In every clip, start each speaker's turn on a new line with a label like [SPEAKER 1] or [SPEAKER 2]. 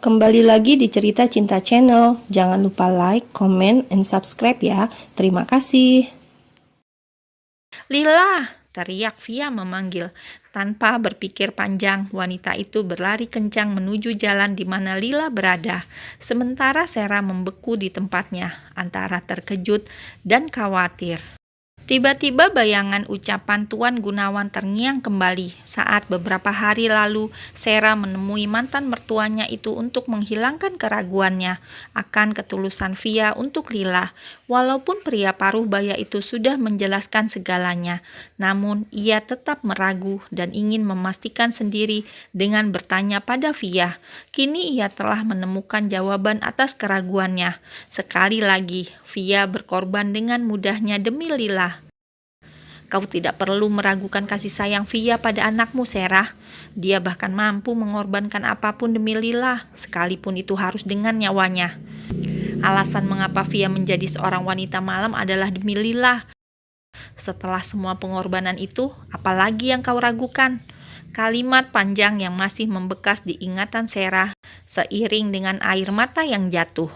[SPEAKER 1] Kembali lagi di Cerita Cinta Channel. Jangan lupa like, comment, and subscribe ya. Terima kasih.
[SPEAKER 2] "Lila!" teriak Via memanggil. Tanpa berpikir panjang, wanita itu berlari kencang menuju jalan di mana Lila berada. Sementara Sera membeku di tempatnya, antara terkejut dan khawatir. Tiba-tiba bayangan ucapan Tuan Gunawan terngiang kembali saat beberapa hari lalu Sera menemui mantan mertuanya itu untuk menghilangkan keraguannya akan ketulusan Via untuk Lila. Walaupun pria paruh baya itu sudah menjelaskan segalanya, namun ia tetap meragu dan ingin memastikan sendiri dengan bertanya pada Via. Kini ia telah menemukan jawaban atas keraguannya. Sekali lagi, Via berkorban dengan mudahnya demi Lila. "Kau tidak perlu meragukan kasih sayang Via pada anakmu, Sera. Dia bahkan mampu mengorbankan apapun demi Lila, sekalipun itu harus dengan nyawanya. Alasan mengapa Via menjadi seorang wanita malam adalah demi Lila. Setelah semua pengorbanan itu, apalagi yang kau ragukan?" Kalimat panjang yang masih membekas di ingatan Sera seiring dengan air mata yang jatuh.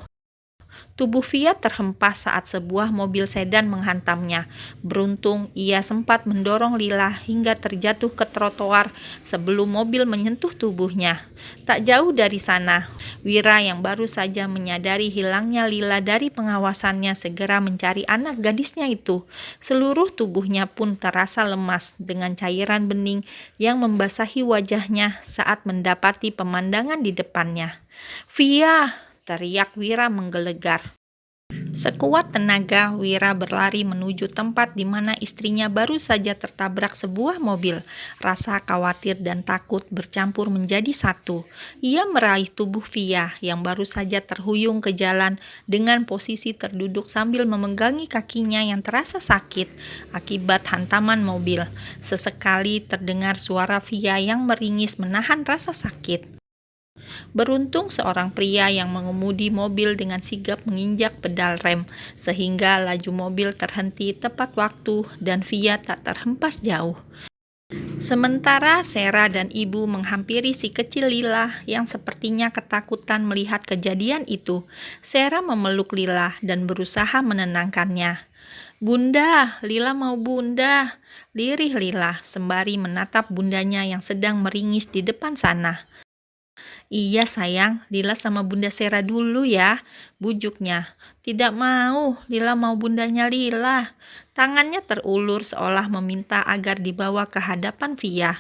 [SPEAKER 2] Tubuh Via terhempas saat sebuah mobil sedan menghantamnya. Beruntung, ia sempat mendorong Lila hingga terjatuh ke trotoar sebelum mobil menyentuh tubuhnya. Tak jauh dari sana, Wira yang baru saja menyadari hilangnya Lila dari pengawasannya segera mencari anak gadisnya itu. Seluruh tubuhnya pun terasa lemas dengan cairan bening yang membasahi wajahnya saat mendapati pemandangan di depannya. "Via!" teriak Wira menggelegar. Sekuat tenaga, Wira berlari menuju tempat di mana istrinya baru saja tertabrak sebuah mobil. Rasa khawatir dan takut bercampur menjadi satu. Ia meraih tubuh Via yang baru saja terhuyung ke jalan dengan posisi terduduk sambil memegangi kakinya yang terasa sakit akibat hantaman mobil. Sesekali terdengar suara Via yang meringis menahan rasa sakit. Beruntung seorang pria yang mengemudi mobil dengan sigap menginjak pedal rem, sehingga laju mobil terhenti tepat waktu dan Via tak terhempas jauh. Sementara Sera dan ibu menghampiri si kecil Lila yang sepertinya ketakutan melihat kejadian itu. Sera memeluk Lila dan berusaha menenangkannya. "Bunda, Lila mau bunda," lirih Lila sembari menatap bundanya yang sedang meringis di depan sana. "Iya sayang, Lila sama Bunda Sera dulu ya," bujuknya. "Tidak mau, Lila mau bundanya Lila." Tangannya terulur seolah meminta agar dibawa ke hadapan Via.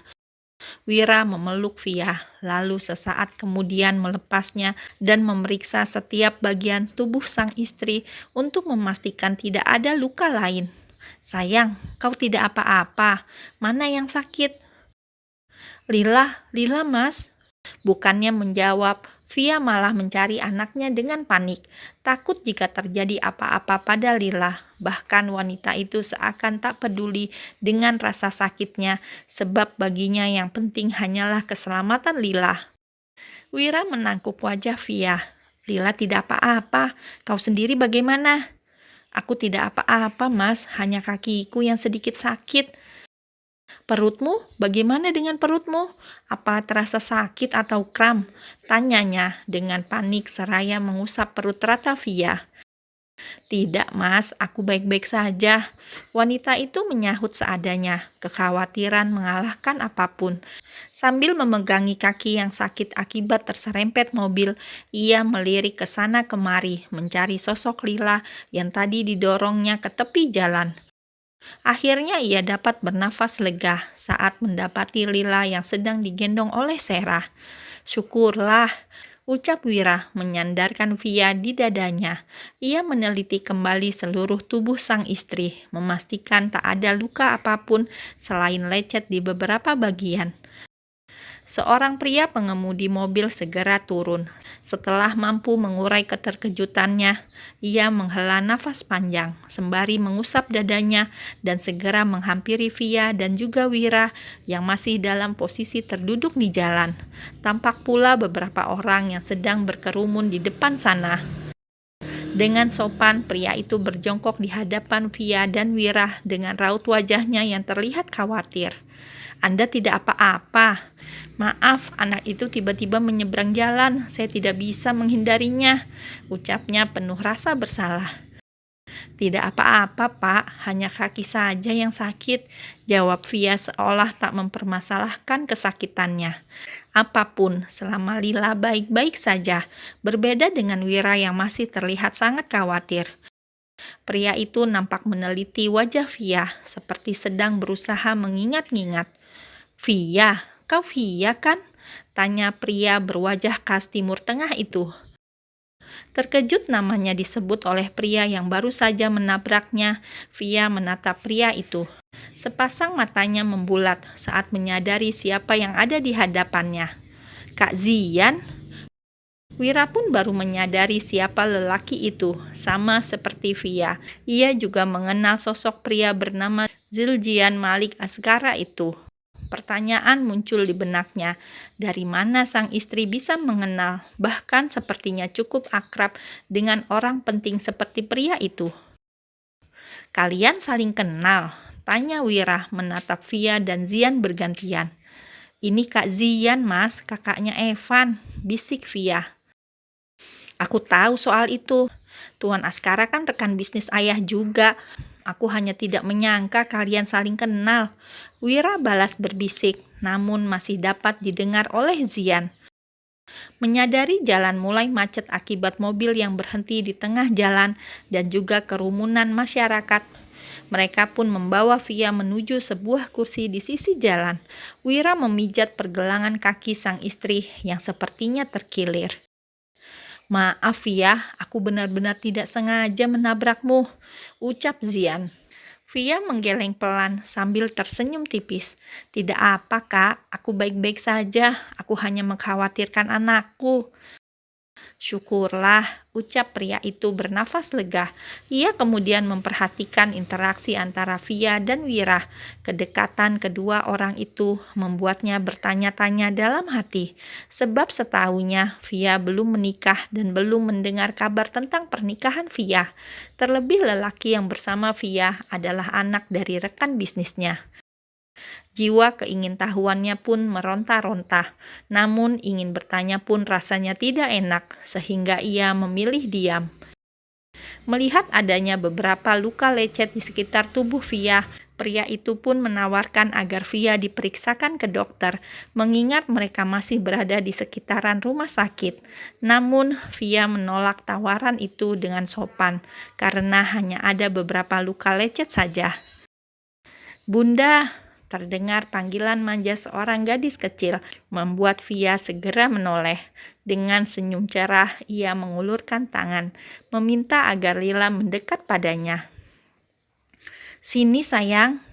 [SPEAKER 2] Wira memeluk Via, lalu sesaat kemudian melepasnya dan memeriksa setiap bagian tubuh sang istri untuk memastikan tidak ada luka lain. "Sayang, kau tidak apa-apa. Mana yang sakit?" Lila Mas." Bukannya menjawab, Via malah mencari anaknya dengan panik, takut jika terjadi apa-apa pada Lila. Bahkan wanita itu seakan tak peduli dengan rasa sakitnya, sebab baginya yang penting hanyalah keselamatan Lila. Wira menangkup wajah Via. "Lila tidak apa-apa, kau sendiri bagaimana?" "Aku tidak apa-apa, Mas, hanya kakiku yang sedikit sakit." "Perutmu? Bagaimana dengan perutmu? Apa terasa sakit atau kram?" tanyanya dengan panik seraya mengusap perut rata Via. "Tidak, Mas, aku baik-baik saja." Wanita itu menyahut seadanya, kekhawatiran mengalahkan apapun. Sambil memegangi kaki yang sakit akibat terserempet mobil, ia melirik ke sana kemari mencari sosok Lila yang tadi didorongnya ke tepi jalan. Akhirnya ia dapat bernafas lega saat mendapati Lila yang sedang digendong oleh Sera. "Syukurlah," ucap Wira menyandarkan Via di dadanya. Ia meneliti kembali seluruh tubuh sang istri, memastikan tak ada luka apapun selain lecet di beberapa bagian. Seorang pria pengemudi mobil segera turun. Setelah mampu mengurai keterkejutannya, ia menghela nafas panjang, sembari mengusap dadanya dan segera menghampiri Via dan juga Wira yang masih dalam posisi terduduk di jalan. Tampak pula beberapa orang yang sedang berkerumun di depan sana. Dengan sopan, pria itu berjongkok di hadapan Via dan Wira dengan raut wajahnya yang terlihat khawatir. Anda tidak apa-apa. Maaf, anak itu tiba-tiba menyeberang jalan. Saya tidak bisa menghindarinya, ucapnya penuh rasa bersalah. Tidak apa-apa, Pak. Hanya kaki saja yang sakit, jawab Via seolah tak mempermasalahkan kesakitannya. Apapun, selama Lila baik-baik saja, berbeda dengan Wira yang masih terlihat sangat khawatir. Pria itu nampak meneliti wajah Via, seperti sedang berusaha mengingat-ingat. Via, kau Via kan? Tanya pria berwajah khas Timur Tengah itu. Terkejut namanya disebut oleh pria yang baru saja menabraknya, Via menatap pria itu. Sepasang matanya membulat saat menyadari siapa yang ada di hadapannya. Kak Zian? Wira pun baru menyadari siapa lelaki itu, sama seperti Via. Ia juga mengenal sosok pria bernama Zuljian Malik Asgara itu. Pertanyaan muncul di benaknya, dari mana sang istri bisa mengenal, bahkan sepertinya cukup akrab dengan orang penting seperti pria itu. Kalian saling kenal? Tanya Wira menatap Via dan Zian bergantian. Ini Kak Zian, Mas, kakaknya Evan, bisik Via. Aku tahu soal itu. Tuan Askara kan rekan bisnis ayah juga. Aku hanya tidak menyangka kalian saling kenal. Wira balas berbisik, namun masih dapat didengar oleh Zian. Menyadari jalan mulai macet akibat mobil yang berhenti di tengah jalan dan juga kerumunan masyarakat, mereka pun membawa Via menuju sebuah kursi di sisi jalan. Wira memijat pergelangan kaki sang istri yang sepertinya terkilir. Maaf Via, aku benar-benar tidak sengaja menabrakmu, ucap Zian. Via menggeleng pelan sambil tersenyum tipis. Tidak apa kak, aku baik-baik saja, aku hanya mengkhawatirkan anakku. Syukurlah, ucap pria itu bernafas lega. Ia kemudian memperhatikan interaksi antara Via dan Wira. Kedekatan kedua orang itu membuatnya bertanya-tanya dalam hati. Sebab setahunya Via belum menikah dan belum mendengar kabar tentang pernikahan Via. Terlebih lelaki yang bersama Via adalah anak dari rekan bisnisnya. Jiwa keingintahuannya pun meronta-ronta, namun ingin bertanya pun rasanya tidak enak, sehingga ia memilih diam. Melihat adanya beberapa luka lecet di sekitar tubuh Via, pria itu pun menawarkan agar Via diperiksakan ke dokter, mengingat mereka masih berada di sekitaran rumah sakit. Namun, Via menolak tawaran itu dengan sopan, karena hanya ada beberapa luka lecet saja. Bunda, terdengar panggilan manja seorang gadis kecil, membuat Via segera menoleh. Dengan senyum cerah, ia mengulurkan tangan, meminta agar Lila mendekat padanya. Sini sayang.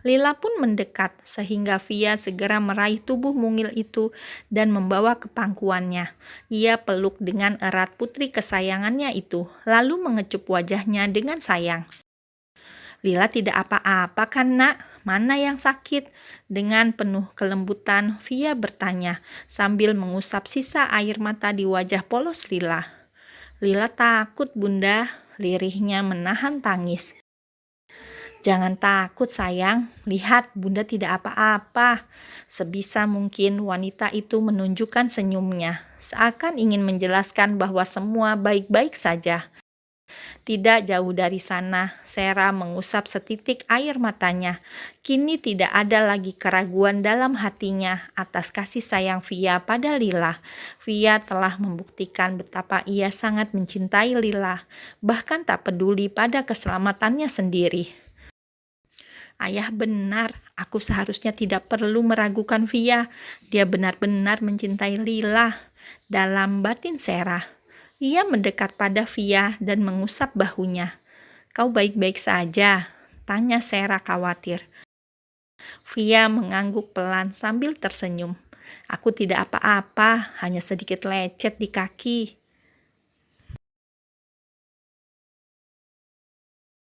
[SPEAKER 2] Lila pun mendekat, sehingga Via segera meraih tubuh mungil itu dan membawa ke pangkuannya. Ia peluk dengan erat putri kesayangannya itu, lalu mengecup wajahnya dengan sayang. Lila tidak apa-apa kan nak? Mana yang sakit? Dengan penuh kelembutan, Via bertanya sambil mengusap sisa air mata di wajah polos Lila. Lila takut bunda, lirihnya menahan tangis. Jangan takut sayang, lihat bunda tidak apa-apa. Sebisa mungkin wanita itu menunjukkan senyumnya, seakan ingin menjelaskan bahwa semua baik-baik saja. Tidak jauh dari sana, Sera mengusap setitik air matanya. Kini tidak ada lagi keraguan dalam hatinya atas kasih sayang Via pada Lila. Via telah membuktikan betapa ia sangat mencintai Lila, bahkan tak peduli pada keselamatannya sendiri. Ayah benar, aku seharusnya tidak perlu meragukan Via. Dia benar-benar mencintai Lila. Dalam batin Sera. Ia mendekat pada Via dan mengusap bahunya. Kau baik-baik saja? Tanya Sera khawatir. Via mengangguk pelan sambil tersenyum. Aku tidak apa-apa, hanya sedikit lecet di kaki.